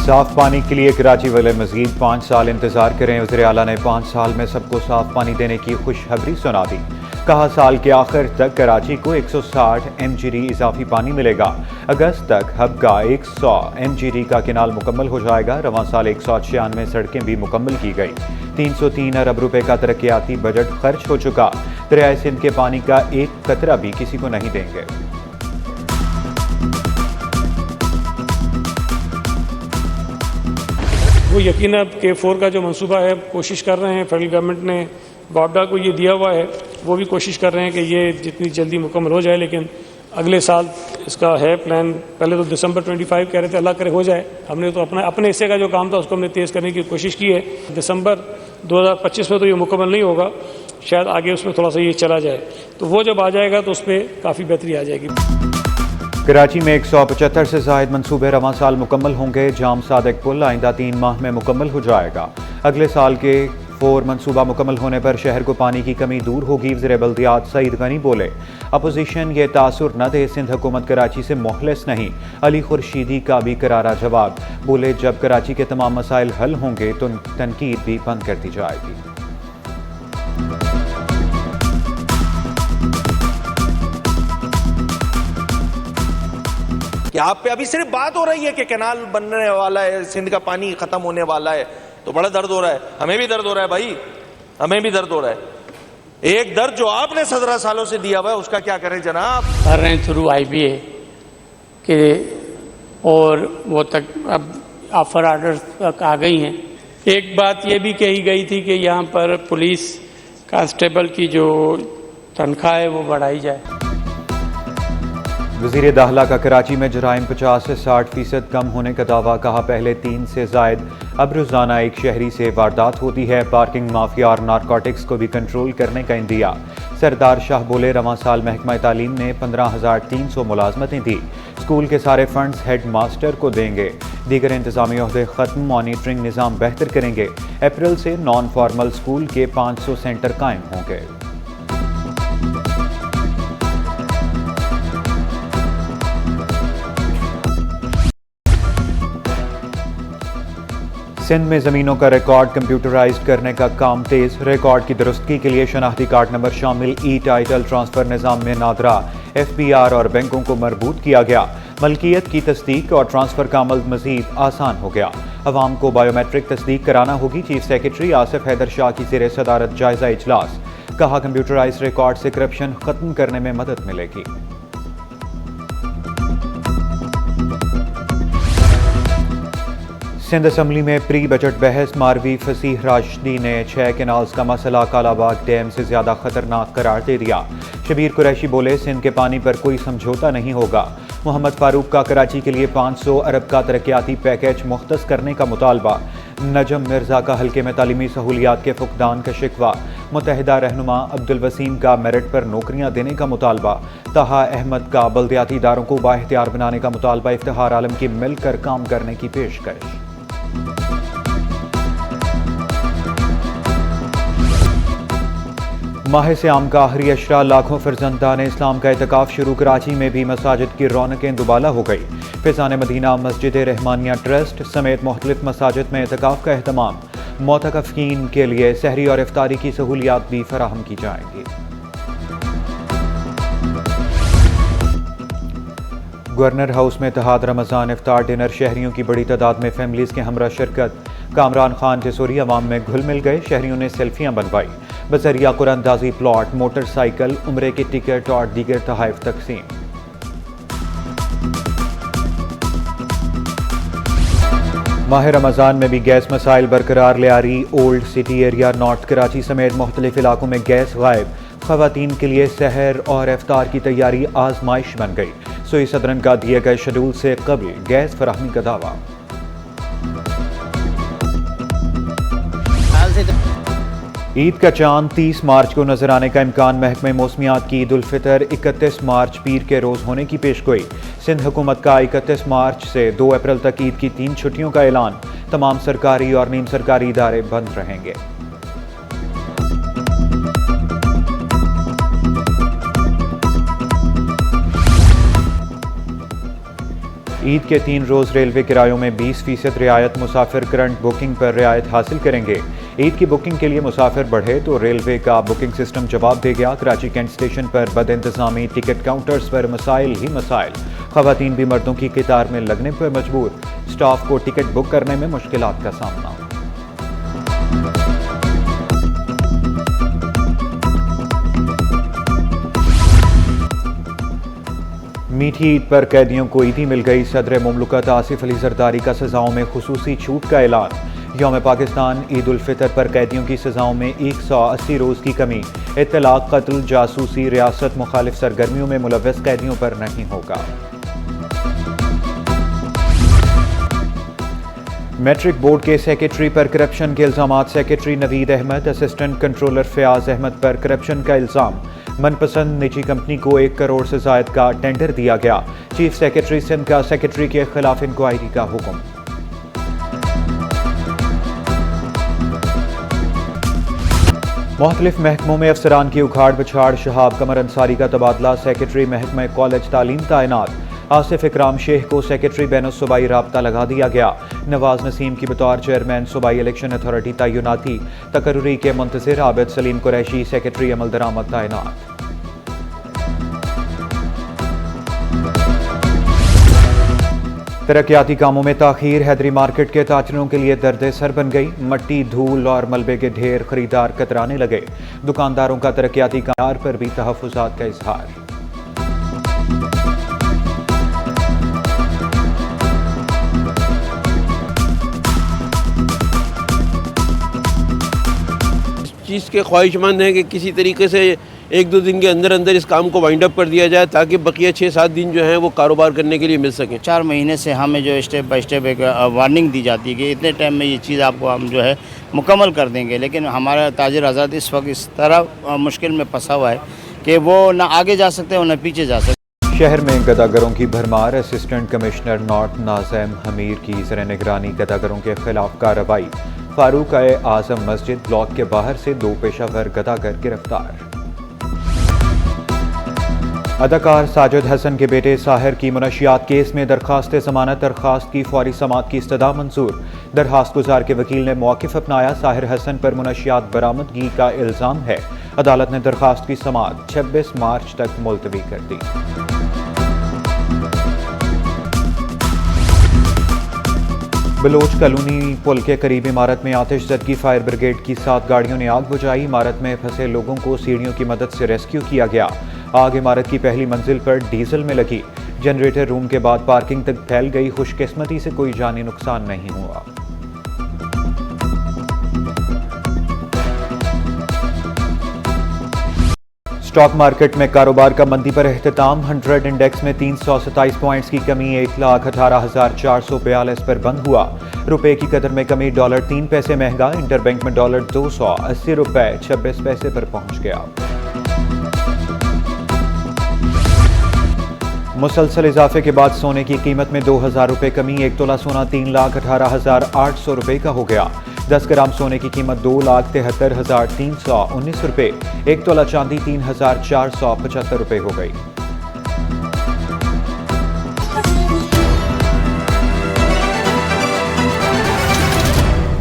साफ पानी के लिए कराची वाले मजीद 5 साल इंतजार करें। वज़ीर आला ने 5 साल में सबको साफ पानी देने की खुशखबरी सुना दी। कहा साल के आखिर तक कराची को 160 MGD इजाफी पानी मिलेगा। अगस्त तक हब का 100 MGD का किनाल मुकम्मल हो जाएगा। रवां साल 196 सड़कें भी मुकम्मल की गई। 303 अरब रुपए का तरक्याती बजट खर्च हो चुका। दरियाए सिंध के पानी का एक कतरा भी किसी को नहीं देंगे। वो यकीन K4 का जो मंसूबा है कोशिश कर रहे हैं, फेडरल गवर्नमेंट ने बावडा को ये दिया हुआ है, वो भी कोशिश कर रहे हैं कि ये जितनी जल्दी मुकम्मल हो जाए। लेकिन अगले साल इसका है प्लान। पहले तो दिसंबर 25 कह रहे थे, अल्लाह करे हो जाए। हमने तो अपने हिस्से का जो काम था उसको हमने तेज़ करने की कोशिश की है। दिसंबर 2025 में तो ये मुकम्मल नहीं होगा, शायद आगे उसमें थोड़ा सा ये चला जाए। तो वो जब आ जाएगा तो उस पर काफ़ी बेहतरी आ जाएगी। कराची में 175 से ज़ायद मंसूबे रवां साल मुकम्मल होंगे। जाम सादिक पुल आइंदा 3 माह में मुकम्मल हो जाएगा। अगले साल के 4 मंसूबा मुकम्मल होने पर शहर को पानी की कमी दूर होगी। वज़ीर बल्दियात सईद गनी बोले, अपोजिशन ये तासुर न दे, सिंध हुकूमत कराची से मुखलिस नहीं। अली खुर्शीदी का भी करारा जवाब। बोले जब कराची के तमाम मसाइल हल होंगे तो तनकीद भी बंद कर दी जाएगी। कि आप पे अभी सिर्फ बात हो रही है कि कैनाल बनने वाला है, सिंध का पानी खत्म होने वाला है, तो बड़ा दर्द हो रहा है। हमें भी दर्द हो रहा है भाई, हमें भी दर्द हो रहा है। एक दर्द जो आपने 17 सालों से दिया हुआ है उसका क्या करें जनाब। कर रहे हैं थ्रू IBA के, और वो तक अब ऑफर आर्डर तक आ गई हैं। एक बात ये भी कही गई थी कि यहाँ पर पुलिस कांस्टेबल की जो तनख्वाह है वो बढ़ाई जाए। वज़ीर दाखिला का कराची में जराइम 50 से 60% कम होने का दावा। कहा पहले 3 से ज़ायद अब रोज़ाना एक शहरी से वारदात होती है। पार्किंग माफिया और नारकोटिक्स को भी कंट्रोल करने का इंदिया। सरदार शाह बोले रवां साल महकमा तालीम ने 15,300 मुलाजमतें दी। स्कूल के सारे फंड्स हेड मास्टर को देंगे। दीगर इंतजामी ओहदे ख़त्म, मॉनिटरिंग निज़ाम बेहतर करेंगे। अप्रैल से नॉन फॉर्मल स्कूल के 500 सेंटर कायम होंगे। सिंध में ज़मीनों का रिकॉर्ड कंप्यूटराइज्ड करने का काम तेज़। रिकॉर्ड की दुरुस्ती के लिए शनाख्ती कार्ड नंबर शामिल टाइटल ट्रांसफ़र निज़ाम में नादरा FBR और बैंकों को मरबूत किया गया। मलकियत की तस्दीक और ट्रांसफ़र का अमल मज़ीद आसान हो गया। अवाम को बायोमेट्रिक तस्दीक कराना होगी। चीफ सेक्रेटरी आसिफ हैदर शाह की ज़ेर सदारत जायज़ा इजलास। कहा कंप्यूटराइज्ड रिकॉर्ड से करप्शन ख़त्म करने में मदद मिलेगी। सिंध असम्बली में प्री बजट बहस। मारवी फसीह राशिदी ने 6 कैनाल्स का मसला कालाबाग डैम से ज्यादा खतरनाक करार दे दिया। शबीर कुरैशी बोले सिंध के पानी पर कोई समझौता नहीं होगा। मोहम्मद फारूक का कराची के लिए 500 अरब का तरक्याती पैकेज मुख्तस करने का मुतालबा। नजम मिर्जा का हल्के में तालीमी सहूलियात के फुकदान का शिकवा। मुत्तहिदा रहनुमा अब्दुल वसीम का मेरिट पर नौकरियां देने का मुतालबा। ताहा अहमद का बल्दियाती इदारों को बाइख्तियार बनाने का मुतालबा। इफ्तिखार आलम की मिलकर काम करने की पेशकश। माह सियाम का आखिरी अशरा। लाखों फर्जंदान इस्लाम का एतकाफ शुरू। कराची में भी मसाजिद की रौनकें दुबाला हो गई। फैज़ान मदीना मस्जिद रहमानिया ट्रस्ट समेत मुख्तलिफ मसाजिद में एतकाफ का एहतमाम। मोतकफ़ीन के लिए सहरी और इफ्तारी की सहूलियात भी फराहम की जाएंगी। गवर्नर हाउस में इत्तेहाद रमज़ान इफ्तार डिनर। शहरियों की बड़ी तादाद में फैमिलीज़ के हमरा शिरकत। कामरान खान जसोरी अवाम में घुल मिल गए। शहरियों ने सेल्फियां बनवाई। बजरिया कुरानंदाजी प्लॉट, मोटरसाइकिल, उम्रे के टिकट और दीगर तोहफ़े तकसीम। माह रमज़ान में भी गैस मसाइल बरकरार। Lyari, old city area, north Karachi समेत मुख्तलिफ इलाकों में गैस गायब। ख़वातीन के लिए सहर और इफ्तार की तैयारी आजमाइश बन गई। सुई सदरन का दिए गए शेड्यूल से कबल गैस फराहमी का दावा। ईद का चांद 30 मार्च को नजर आने का इम्कान। महकमे मौसमियात की ईद उल फितर 31 मार्च पीर के रोज़ होने की पेशगोई। सिंध हुकूमत का 31 मार्च से 2 अप्रैल तक ईद की 3 छुट्टियों का ऐलान। तमाम सरकारी और नीम सरकारी इदारे बंद रहेंगे। ईद के 3 रोज़ रेलवे किरायों में 20% रियायत। मुसाफिर करंट बुकिंग पर रियायत हासिल करेंगे। ईद की बुकिंग के लिए मुसाफिर बढ़े तो रेलवे का बुकिंग सिस्टम जवाब देगा। कराची कैंट स्टेशन पर बदइंतजामी, टिकट काउंटर्स पर मसाइल ही मसाइल। खवातीन भी मर्दों की कतार में लगने पर मजबूर। स्टाफ को टिकट बुक करने में मुश्किलात का सामना। मीठी ईद पर कैदियों को ईदी मिल गई। सदर मुमलकत आसिफ अली जरदारी का सजाओं में खुसूसी छूट का ऐलान। यौम पाकिस्तान ईद उल फितर पर कैदियों की सजाओं में 180 रोज़ की कमी। इत्तलाक, कत्ल, जासूसी, रियासत मुखालिफ सरगर्मियों में मुलव्वस कैदियों पर नहीं होगा। मैट्रिक बोर्ड के सेक्रेटरी पर करप्शन के इल्जामात। Secretary Naveed Ahmed, assistant controller Fayaz Ahmed पर करप्शन का इल्जाम। मनपसंद निजी कंपनी को 1 करोड़ से जायद का टेंडर दिया गया। चीफ सेक्रेटरी सिंध का सेक्रेटरी के खिलाफ इंक्वायरी का हुक्म। मुख्तलिफ महकमों में अफसरान की उखाड़ बछाड़। शहाब कमर अंसारी का तबादला। सेक्रेटरी महकमा कॉलेज तालीम तैनात। आसिफ इकराम शेख को सेक्रेटरी बैनुल-सूबाई राब्ता लगा दिया गया। नवाज नसीम की बतौर चेयरमैन सूबाई इलेक्शन अथॉरिटी तैनाती। तकर्री के मुंतज़िर आबिद सलीम कुरैशी सेक्रेटरी अमल दरामद तैनात। तरक्याती कामों में ताखीर। हैदरी मार्केट के ताजरों के लिए दर्द सर बन गई। मट्टी, धूल और मलबे के ढेर। खरीदार कतराने लगे। दुकानदारों का तरक्याती कार पर भी तहफ़्फ़ुज़ात का इजहार। चीज़ के ख्वाहिशमंद हैं कि किसी तरीके से 1-2 दिन के अंदर अंदर इस काम को वाइंड अप कर दिया जाए ताकि बकिया 6-7 दिन जो हैं वो कारोबार करने के लिए मिल सकें। 4 महीने से हमें जो स्टेप बाय स्टेप एक वार्निंग दी जाती है कि इतने टाइम में ये चीज़ आपको हम जो है मुकम्मल कर देंगे, लेकिन हमारा ताजिर आज़ाद इस वक्त इस तरह मुश्किल में फंसा हुआ है कि वो ना आगे जा सकते और ना पीछे जा सकते। शहर में गदागरों की भरमार। Assistant commissioner north Nazim Hamir की ज़ेर निगरानी गदागरों के खिलाफ कार्रवाई। फारूक आज़म मस्जिद ब्लॉक के बाहर से 2 पेशावर गदागर गिरफ्तार। अदाकार साजिद हसन के बेटे साहिर की मुनशियात केस में दरखास्त ज़मानत। दरखास्त की फौरी समाअत की इस्तदा मंजूर। दरखास्त गुजार के वकील ने मौक़िफ़ अपनाया। साहिर हसन पर मुनशियात बरामदगी का इल्ज़ाम है। अदालत ने दरखास्त की समाअत 26 मार्च तक मुलतवी कर दी। बलोच कॉलोनी पुल के करीब इमारत में आतिशज़दगी। फायर ब्रिगेड की 7 गाड़ियों ने आग बुझाई। इमारत में फंसे लोगों को सीढ़ियों की मदद से रेस्क्यू किया गया। आग इमारत की पहली मंजिल पर डीजल में लगी। जनरेटर रूम के बाद पार्किंग तक फैल गई। खुशकिस्मती से कोई जानी नुकसान नहीं हुआ। स्टॉक मार्केट में कारोबार का मंदी पर एहतिताम। 100 इंडेक्स में 327 पॉइंट्स की कमी। 1,18,442 पर बंद हुआ। रुपए की कदर में कमी। डॉलर 3 पैसे महंगा। इंटरबैंक में डॉलर 280 रुपए 26 पैसे पर पहुंच गया। मुसलसल इजाफे के बाद सोने की कीमत में 2,000 रुपए कमी। 1 तोला सोना 3,18,800 रुपए का हो गया। 10 ग्राम सोने की कीमत 2,73,319 रुपए। 1 तोला चांदी 3,475 रुपए हो गई।